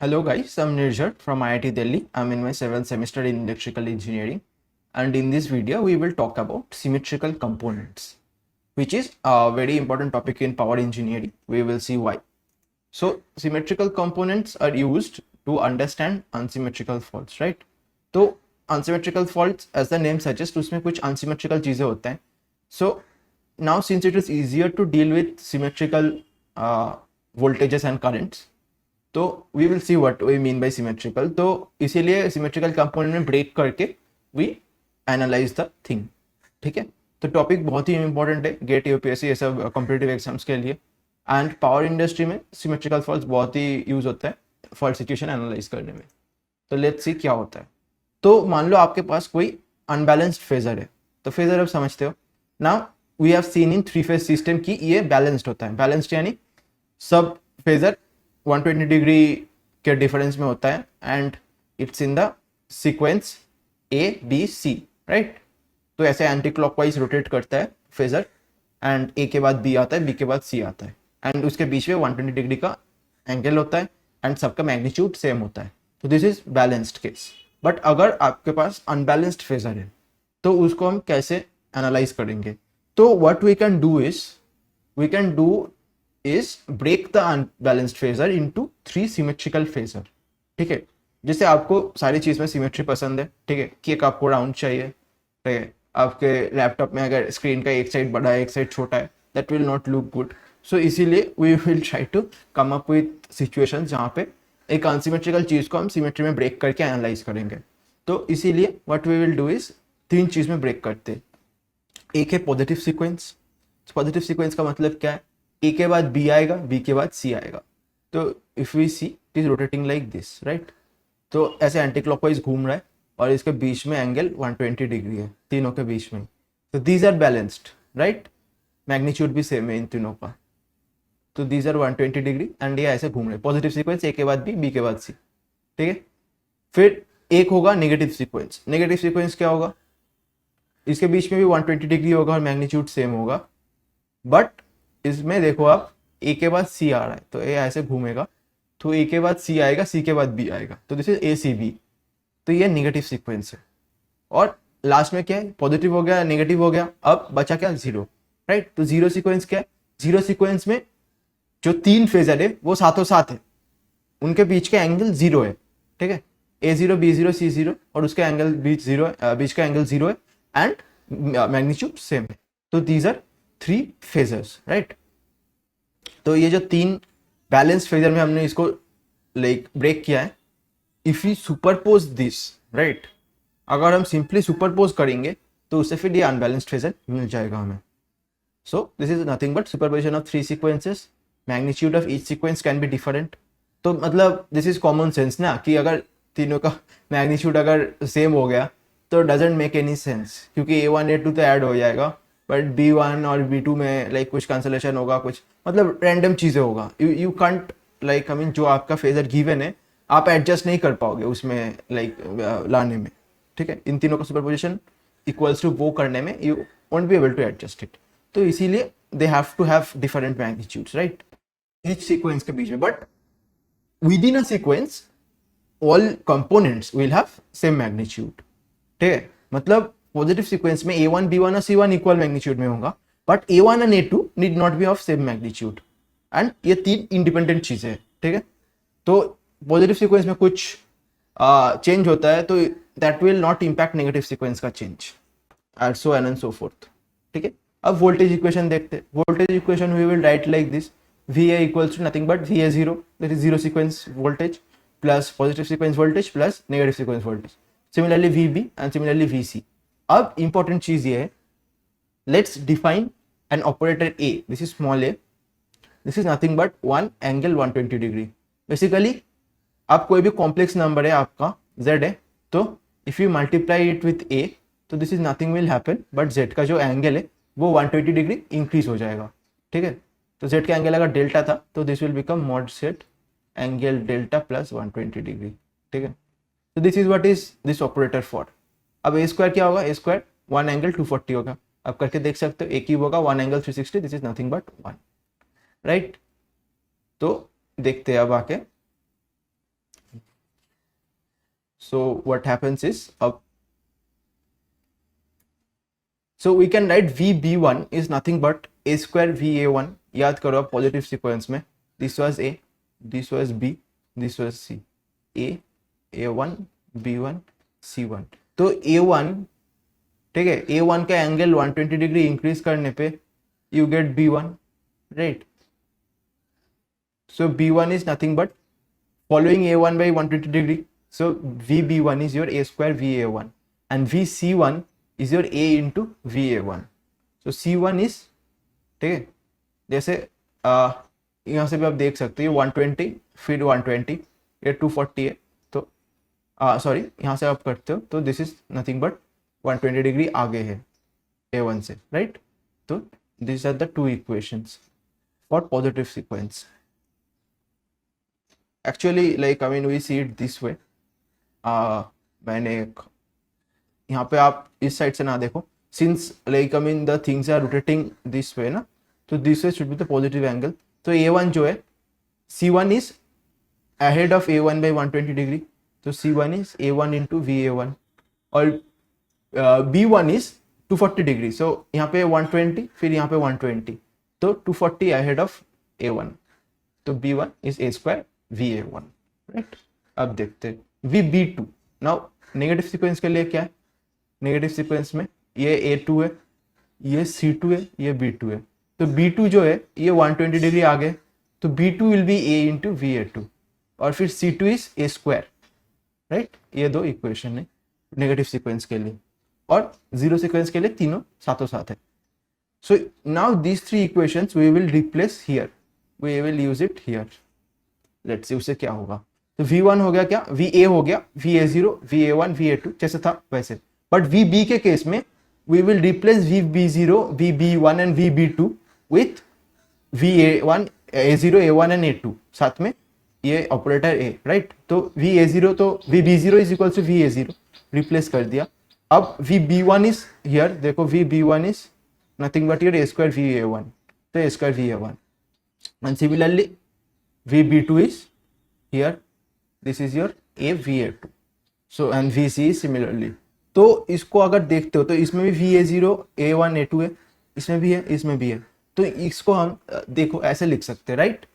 Hello guys, I'm Nirjat from IIT Delhi. I'm in my 7th semester in electrical engineering, and in this video we will talk about symmetrical components, which is a very important topic in power engineering. We will see why. So symmetrical components are used to understand unsymmetrical faults, right? तो unsymmetrical faults, as the name suggests, उसमें कुछ unsymmetrical चीजें होते हैं. So now since it is easier to deal with symmetrical voltages and currents, तो we will see what we mean by symmetrical. तो इसीलिए symmetrical component में ब्रेक करके वी एनालाइज द थिंग. ठीक है, तो टॉपिक बहुत ही इंपॉर्टेंट है गेट यूपीएससी ये सब कॉम्पिटिटिव एग्जाम्स के लिए. एंड पावर इंडस्ट्री में सिमेट्रिकल फॉल्ट्स बहुत ही यूज होता है फॉल्ट सिचुएशन एनालाइज करने में. तो लेट्स सी क्या होता है. तो मान लो आपके पास कोई अनबैलेंस्ड फेजर है. तो फेजर आप समझते हो. Now we have seen in three phase system की ये बैलेंस्ड होता है. बैलेंस्ड यानी सब फेजर 120 डिग्री के डिफरेंस में होता है and it's in the sequence A B C, right. तो ऐसे एंटी क्लॉकवाइज रोटेट करता है फेजर एंड ए के बाद बी आता है, बी के बाद सी आता है एंड उसके बीच में 120 डिग्री का एंगल होता है एंड सबका मैग्नीट्यूड सेम होता है. तो this is balanced case. But अगर आपके पास अनबैलेंस्ड फेजर है तो उसको हम कैसे एनालाइज करेंगे. तो what we can do is break the unbalanced phasor into three symmetrical phasor. ठीक है, जैसे आपको सारी चीज में सिमेट्री पसंद है. ठीक है, केक आपको राउंड चाहिए. ठीक है, आपके लैपटॉप में अगर स्क्रीन का एक साइड बड़ा है एक साइड छोटा है that will not look good. So इसीलिए we will try to come up with situation जहाँ पे एक अनसिमेट्रिकल चीज को हम सिमेट्री में ब्रेक करके एनालाइज करेंगे. तो इसीलिए what we will do is तीन चीज में ब्रेक करते हैं. एक है पॉजिटिव सीक्वेंस. पॉजिटिव सीक्वेंस का मतलब क्या है. ए के बाद बी आएगा, बी के बाद सी आएगा. तो if we see it is rotating like this, right. तो ऐसे एंटी क्लॉकवाइज घूम रहा है और इसके बीच में एंगल 120 डिग्री है तीनों के बीच में. तो these are balanced, right. Magnitude भी सेम है इन तीनों का. तो दीज आर 120 डिग्री एंड ये ऐसे घूम रहे. पॉजिटिव सीक्वेंस ए के बाद बी के बाद सी. ठीक है, फिर एक होगा नेगेटिव सीक्वेंस. नेगेटिव सीक्वेंस क्या होगा. इसके बीच में भी 120 डिग्री होगा और मैग्नीट्यूड सेम होगा. बट इसमें देखो आप ए के बाद सी आ रहा है तो ए ऐसे घूमेगा. तो ए के बाद सी आएगा, सी के बाद बी आएगा. तो this is A C B. तो ये नेगेटिव सीक्वेंस है. और लास्ट में क्या है, पॉजिटिव हो गया नेगेटिव हो गया, अब बचा क्या, जीरो, राइट. तो जीरो सीक्वेंस क्या है. जीरो सीक्वेंस में जो तीन फेजर है वो साथों साथ है, उनके बीच का एंगल जीरो है. ठीक है, A zero B zero C zero और उसका एंगल बीच का एंगल जीरो है एंड मैग्नीट्यूड सेम है. तो these are three phasors, right. तो ये जो तीन बैलेंस फेजर में हमने इसको लाइक ब्रेक किया है. If you superpose this, right, अगर हम सिंपली सुपरपोज करेंगे तो उससे फिर ये अनबैलेंस्ड फेजर मिल जाएगा हमें. So this is nothing but superposition of three sequences. Magnitude of each sequence can be different. तो मतलब दिस इज कॉमन सेंस ना, कि अगर तीनों का मैग्नीट्यूड अगर सेम हो गया तो डजेंट मेक एनी सेंस, क्योंकि A1 A2 तो ऐड हो जाएगा बट B1 और B2 में लाइक कुछ कैंसलेशन होगा, कुछ मतलब रैंडम चीज़ें होगा. You can't like I mean जो आपका फेजर गिवन है आप एडजस्ट नहीं कर पाओगे उसमें लाइक लाने में. ठीक है, इन तीनों का सुपरपोजिशन इक्वल्स टू वो करने में you won't be able to adjust it. तो इसीलिए they have to have different magnitudes, right, each sequence के बीच में. But within a sequence all components will have same magnitude. ठीक है, मतलब पॉजिटिव सीक्वेंस में A1 B1 और C1 इक्वल मैग्नीट्यूड में होगा but A1 and A2 need not be of same magnitude. And ये तीन इंडिपेंडेंट चीजें हैं. ठीक है, तो पॉजिटिव सीक्वेंस में कुछ चेंज होता है तो that will not impact negative sequence का change and so and so forth. ठीक है, अब वोल्टेज इक्वेशन देखते हैं. Voltage equation we will write like this. VA equals to nothing but VA0, that is zero sequence voltage plus positive sequence voltage plus negative sequence voltage. Similarly VB and similarly VC. अब important चीज ये है, let's define an operator A. This is small a. This is nothing but one angle 120 degree. Basically आप कोई भी complex number है आपका z है, तो if you multiply it with a तो this is nothing will happen but z का जो एंगल है वो 120 डिग्री इंक्रीज हो जाएगा. ठीक है, तो z का एंगल अगर डेल्टा था तो this will become mod z angle delta plus 120 degree. ठीक है, तो this is what is this operator for. अब ए स्क्वायर क्या होगा, ए स्क्वायर वन एंगल 240 होगा. अब करके देख सकते हो ए क्यूब होगा one angle 360. This is nothing but one, right. तो देखते हैं अब आके So what happens is so we can write VB1 is nothing but a square VA1. याद करो आप पॉजिटिव सीक्वेंस में, this was A, this was B, this was C, A1 B1 C1. तो A1, ठीक है, A1 का angle 120 degree increase करने पे you get B1, right? So B1 is nothing but following A1 by 120 degree. So VB1 is your A square VA1 and VC1 is your A into VA1. So C1 is, ठीक है, जैसे यहाँ से भी आप देख सकते हो 120 फिर 120, ये 240 है, तो सॉरी यहाँ से आप करते हो तो this is nothing but 120 degree आगे है A1 से, राइट? तो this are the two equations for positive sequence. Actually, like I mean we see it this way. मैंने यहाँ पे आप इस साइड से ना देखो, since like I mean the things are rotating this way ना, तो this way should be the positive angle. तो A1 जो है C1 is ahead of A1 by 120 degree, तो C1 is A1 into VA1 और B1 is 240 degree. So यहाँ पे 120 फिर यहाँ पे 120, तो 240 ahead of A1, तो B1 is A square VA1, right? अब देखते हैं VB2. नाउ नेगेटिव सीक्वेंस के लिए क्या है? नेगेटिव सीक्वेंस में ये A2 है, ये C2 है, ये B2 है. तो B2 जो है ये 120 डिग्री आगे, तो B2 will be A into VA2 और फिर C2 is A square, right? ये दो इक्वेशन है नेगेटिव सीक्वेंस के लिए, और जीरो सीक्वेंस के लिए तीनों साथों साथ है. So now these three equations we will replace here, we will use it here. Let's see उससे क्या होगा. तो V1 हो गया क्या, VA हो गया, VA0 VA1 VA2 जैसे था वैसे. बट VB के केस में we will replace VB0 VB1 and VB2 with VA1 A0 A1 and A2 साथ में ये ऑपरेटर A, राइट? तो VA0 तो VB0 is equal to VA0 replace कर दिया. अब VB1 इज हियर, देखो VB1 is nothing but your A square VA1, तो A square VA1 and similarly VB2 is here, this is your A VA2, so and VC is similarly. तो इसको अगर देखते हो तो इसमें भी VA0 A1 A2 है, इसमें भी है, इसमें भी है, तो इसको हम देखो ऐसे लिख सकते हैं, right?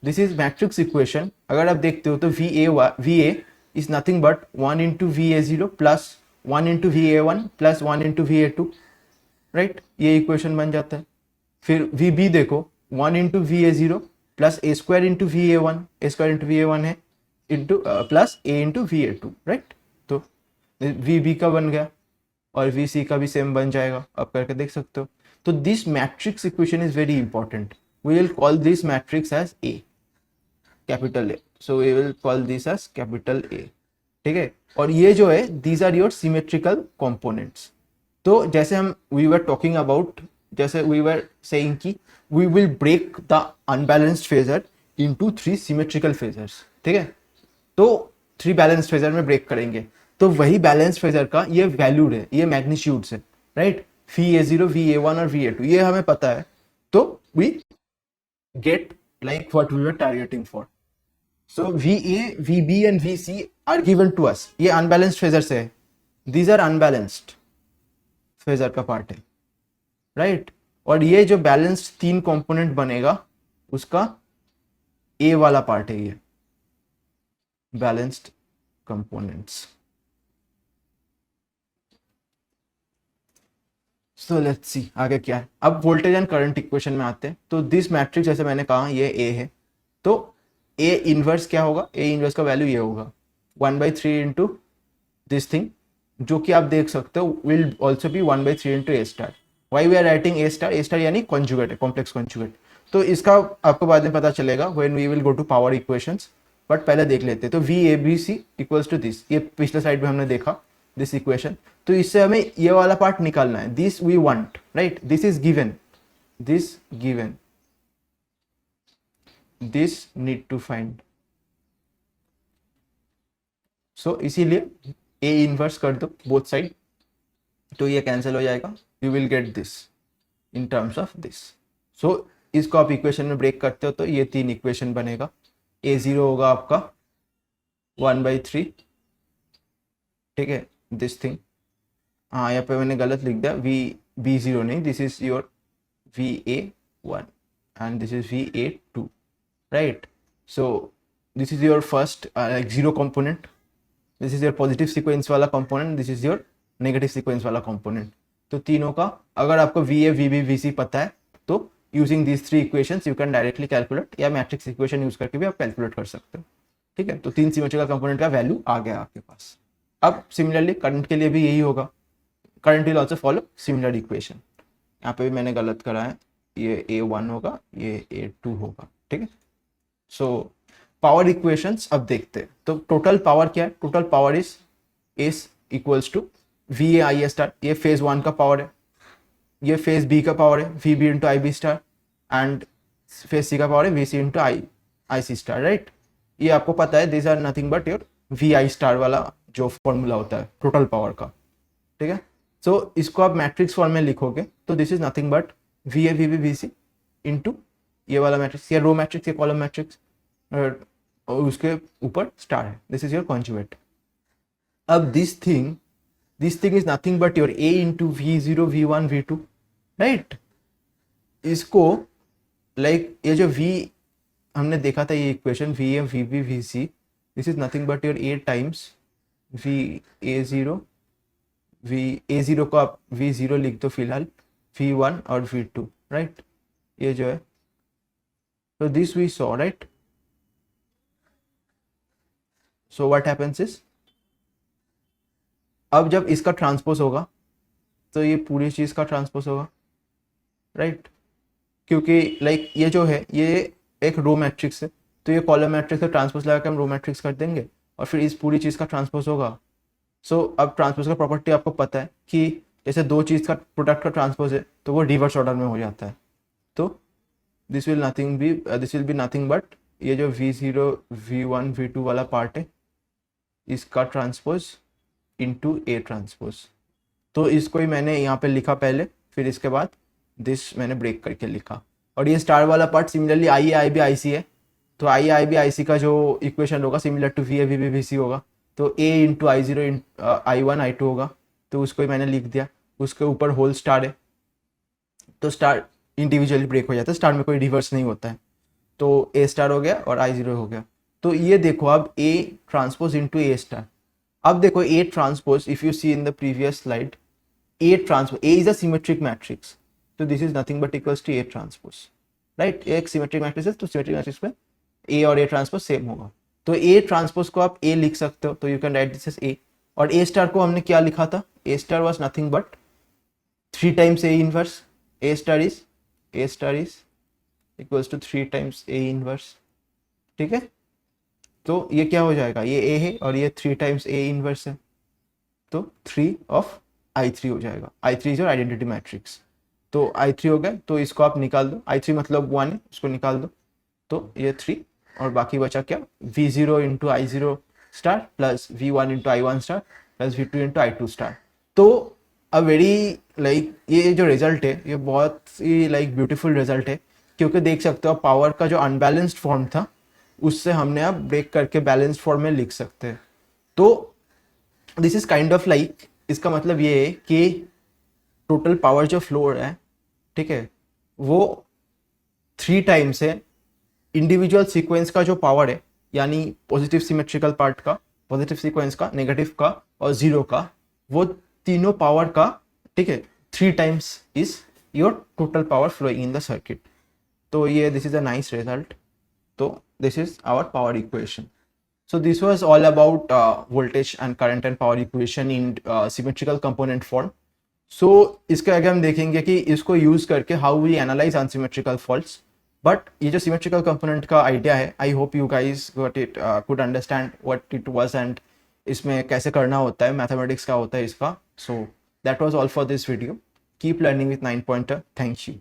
This is matrix equation. अगर आप देखते हो तो VA is nothing but 1 into VA0 plus 1 into VA1 plus 1 into VA2, right? ये इक्वेशन बन जाता है. फिर VB देखो 1 into VA0 plus A square into VA1, A square into VA1 है, into plus A into VA2, right? तो VB का बन गया और VC का भी सेम बन जाएगा, आप करके देख सकते हो. तो this matrix equation is very important. We will call this matrix as A, capital A. So we will call this as capital A, ठीक है? और ये जो है these are your symmetrical components. तो जैसे हम वी वर टॉकिंग अबाउट, जैसे वी वर सेइंग कि we will break the unbalanced phasor into 3 symmetrical phasors, ठीक है? तो 3 बैलेंस्ड फेजर में ब्रेक करेंगे, तो वही बैलेंस्ड फेजर का ये वैल्यूड है, ये मैग्नीट्यूड्स है, राइट? VA0 VA1 और VA2 ये हमें पता है, तो we get like what we were targeting for. So VA VB and VC are given to us. ये unbalanced फेजर से है, these are unbalanced फेजर का पार्ट है, राइट? और ये जो बैलेंस्ड 3 कंपोनेंट बनेगा उसका A वाला पार्ट है, ये balanced components. So let's see आगे क्या है. अब वोल्टेज एंड करंट इक्वेशन में आते हैं. तो दिस मैट्रिक्स जैसे मैंने कहा ये A है, तो A इनवर्स क्या होगा? A इनवर्स का वैल्यू ये होगा 1/3 इंटू दिस थिंग, जो कि आप देख सकते हो will also be 1/3 into A star. Why we are writing A star? A star यानी कॉन्जुगेट है, कॉम्प्लेक्स कॉन्जुगेट. तो इसका आपको बाद में पता चलेगा when we will go to power equations, but पहले देख लेते हैं. तो VABC इक्वल्स टू दिस, ये पिछले साइड में हमने देखा दिस इक्वेशन. तो इससे हमें ये वाला पार्ट निकालना है, this we want, right? This is given, this given, this need to find. So इसीलिए A इनवर्स कर दो बोथ साइड, तो ये कैंसिल हो जाएगा. You will get this in terms of this. So इसको आप इक्वेशन में ब्रेक करते हो तो ये 3 इक्वेशन बनेगा. A0 होगा आपका 1/3 ठीक है, दिस थिंग, हाँ यहाँ पे मैंने गलत लिख दिया, VB0 नहीं, this is your VA1 and this is VA2, right? So this is your first like zero component, this is your positive sequence वाला component, this is your negative sequence वाला component. तो तीनों का अगर आपको VA, VB, VC पता है तो using these three equations you can directly calculate, या मैट्रिक्स इक्वेशन यूज करके भी आप कैलकुलेट कर सकते हो, ठीक है? तो तीन सिमेट्रिकल कंपोनेंट का वैल्यू आ गया आपके पास. अब सिमिलरली करंट के लिए भी यही होगा, current will also follow similar equation. यहाँ पे भी मैंने गलत करा है, ये A1 होगा, ये A2 होगा, ठीक है? सो पावर इक्वेशंस अब देखते हैं. तो टोटल पावर क्या है? Total power is S equals to VA star, ये फेज 1 का पावर है, ये फेज बी का पावर है VB into IB star, and phase C का पावर है VC into IC star, right? ये आपको पता है, this are nothing but your VI star वाला जो फॉर्मूला होता है टोटल पावर का, ठीक है? सो इसको आप मैट्रिक्स फॉर्म में लिखोगे तो this is nothing but VA, VB, VC into ये वाला मैट्रिक्स, या रो मैट्रिक्स या कॉलम मैट्रिक्स, और उसके ऊपर स्टार है, दिस इज योर कॉन्जुगेट. अब this thing is nothing but your A into V0, V1, V2, right? इसको लाइक ये जो V हमने देखा था, ये equation VA, VB, VC, this is nothing but your A times VA0, A0 को आप V0 लिख दो फिलहाल, V1 और V2, राइट? ये जो है, so this we saw, right? So what happens is, अब जब इसका ट्रांसपोज होगा तो ये पूरी चीज का ट्रांसपोज होगा, राइट? क्योंकि लाइक ये जो है ये एक रो मैट्रिक्स है, तो ये कॉलम मैट्रिक्स का ट्रांसपोज लगा के हम रो मैट्रिक्स कर देंगे और फिर इस पूरी चीज का ट्रांसपोज होगा. सो अब ट्रांसपोज का प्रॉपर्टी आपको पता है कि जैसे दो चीज का प्रोडक्ट का ट्रांसपोज है तो वो रिवर्स ऑर्डर में हो जाता है. तो this will be nothing but ये जो V0, V1, V2 वाला पार्ट है इसका ट्रांसपोज इनटू A ट्रांसपोज. तो इसको ही मैंने यहाँ पे लिखा पहले, फिर इसके बाद दिस मैंने ब्रेक करके लिखा. और ये स्टार वाला part similarly IA, IB, IC है, तो IA, IB, IC का जो इक्वेशन होगा similar to VA, VB, VC होगा, तो A into I0 I1, I2 होगा, तो उसको ही मैंने लिख दिया. उसके ऊपर होल स्टार है, तो स्टार इंडिविजुअली ब्रेक हो जाता है, स्टार में कोई रिवर्स नहीं होता है, तो A स्टार हो गया और I0 हो गया. तो ये देखो अब A transpose into A star. अब देखो A transpose, if you see in the previous slide, A transpose, A is a symmetric matrix, तो this is nothing but equals to A transpose, right? एक सिमेट्रिक मैट्रिक्स है, तो symmetric matrix में A और A transpose same होगा. तो A transpose को आप A लिख सकते हो, तो you can write this as A. और A स्टार को हमने क्या लिखा था? A star was nothing but 3 times A inverse. A star is equals to 3 times A inverse, ठीक है? तो ये क्या हो जाएगा? ये A है और ये 3 टाइम्स A इनवर्स है, तो 3 ऑफ I3 हो जाएगा. I3 is your identity matrix. तो I3 हो गया, तो इसको आप निकाल दो. I3 मतलब 1 है, उसको निकाल दो, तो ये 3 और बाकी बचा क्या? V0 into I0 star plus V1 into I1 star plus V2 into I2 star. तो अ वेरी लाइक ये जो रिजल्ट है ये बहुत ही लाइक ब्यूटीफुल रिजल्ट है, क्योंकि देख सकते हो पावर का जो अनबैलेंस्ड फॉर्म था उससे हमने अब ब्रेक करके बैलेंस्ड फॉर्म में लिख सकते हैं. तो this is kind of like, इसका मतलब ये है कि टोटल पावर जो फ्लो हो रहा है, ठीक है, वो 3 टाइम्स है इंडिविजुअल सीक्वेंस का जो पावर है, यानी पॉजिटिव सिमेट्रिकल पार्ट का, पॉजिटिव सीक्वेंस का, नेगेटिव का और जीरो का, वो तीनों पावर का, ठीक है, 3 times is your total power flowing in the circuit. तो ये this is a nice result. तो this is our power equation. So this was all about voltage and current and power equation in symmetrical component form. So इसके आगे हम देखेंगे कि इसको use करके how we analyze unsymmetrical faults. But ये जो symmetrical component का idea है, I hope you guys got it, could understand what it was and इसमें कैसे करना होता है, mathematics का होता है इसका. So that was all for this video. Keep learning with 9 pointer. Thank you.